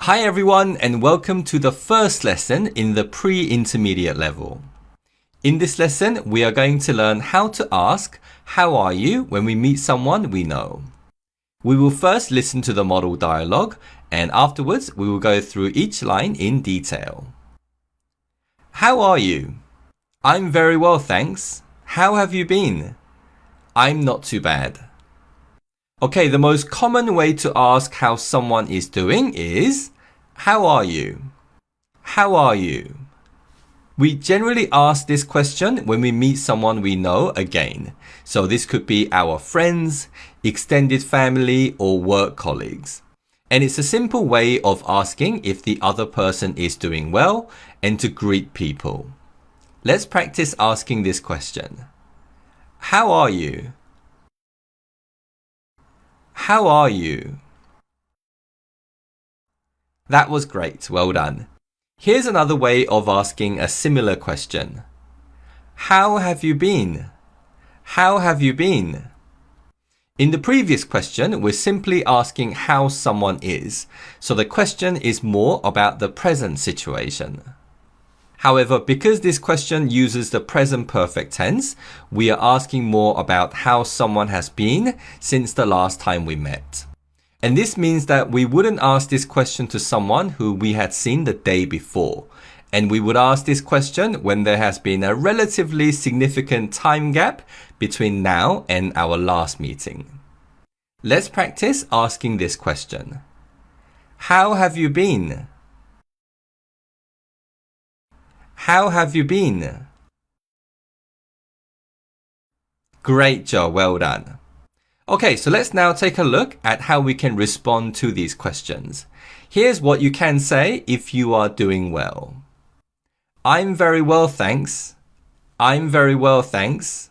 Hi everyone, and welcome to the first lesson in the pre-intermediate level. In this lesson, we are going to learn how to ask, "How are you?" when we meet someone we know. We will first listen to the model dialogue, and afterwards we will go through each line in detail. How are you? I'm very well, thanks. How have you been? I'm not too bad. Okay, the most common way to ask how someone is doing is, how are you? How are you? We generally ask this question when we meet someone we know again. So this could be our friends, extended family, or work colleagues. And it's a simple way of asking if the other person is doing well and to greet people. Let's practice asking this question. How are you? How are you? That was great, well done. Here's another way of asking a similar question. How have you been? How have you been? In the previous question, we're simply asking how someone is, so the question is more about the present situation. However, because this question uses the present perfect tense, we are asking more about how someone has been since the last time we met. And this means that we wouldn't ask this question to someone who we had seen the day before. And we would ask this question when there has been a relatively significant time gap between now and our last meeting. Let's practice asking this question. How have you been? How have you been? Great job, well done. Okay, so let's now take a look at how we can respond to these questions. Here's what you can say if you are doing well. I'm very well, thanks. I'm very well, thanks.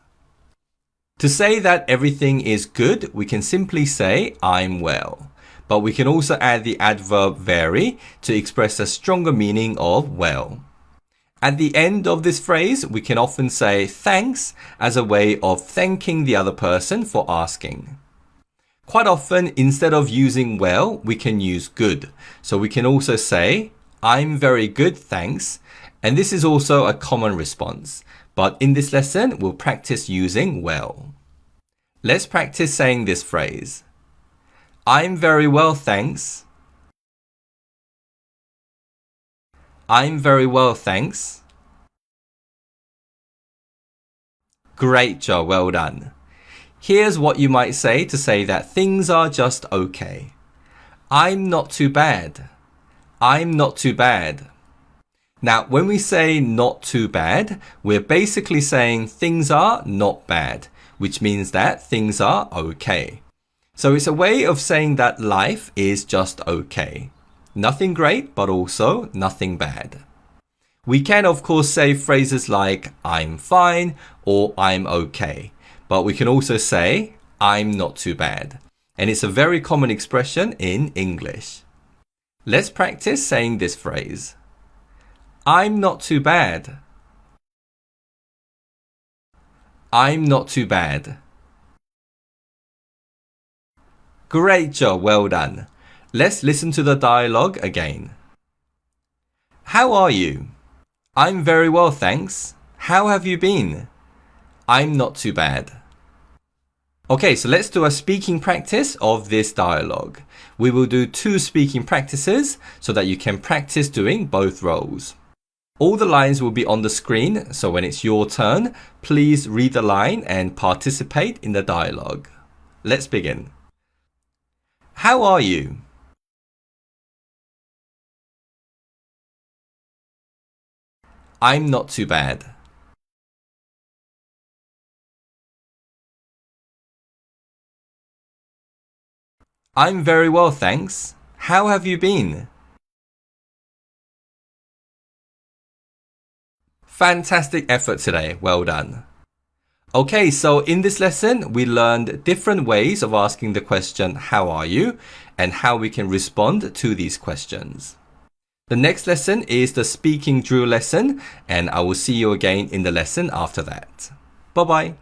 To say that everything is good, we can simply say I'm well. But we can also add the adverb very to express a stronger meaning of well. At the end of this phrase, we can often say thanks as a way of thanking the other person for asking. Quite often, instead of using well, we can use good. So we can also say, I'm very good, thanks. And this is also a common response. But in this lesson, we'll practice using well. Let's practice saying this phrase. I'm very well, thanks. I'm very well, thanks. Great job, well done. Here's what you might say to say that things are just okay. I'm not too bad. I'm not too bad. Now, when we say not too bad, we're basically saying things are not bad, which means that things are okay. So it's a way of saying that life is just okay. Nothing great, but also nothing bad. We can, of course, say phrases like I'm fine or I'm okay, but we can also say I'm not too bad. And it's a very common expression in English. Let's practice saying this phrase. I'm not too bad. I'm not too bad. Great job, well done. Let's listen to the dialogue again. How are you? I'm very well, thanks. How have you been? I'm not too bad. Okay, so let's do a speaking practice of this dialogue. We will do 2 speaking practices so that you can practice doing both roles. All the lines will be on the screen, so when it's your turn, please read the line and participate in the dialogue. Let's begin. How are you? I'm not too bad. I'm very well, thanks. How have you been? Fantastic effort today, well done. Okay, so in this lesson, we learned different ways of asking the question, how are you? And how we can respond to these questions. The next lesson is the speaking drill lesson, and I will see you again in the lesson after that. Bye bye.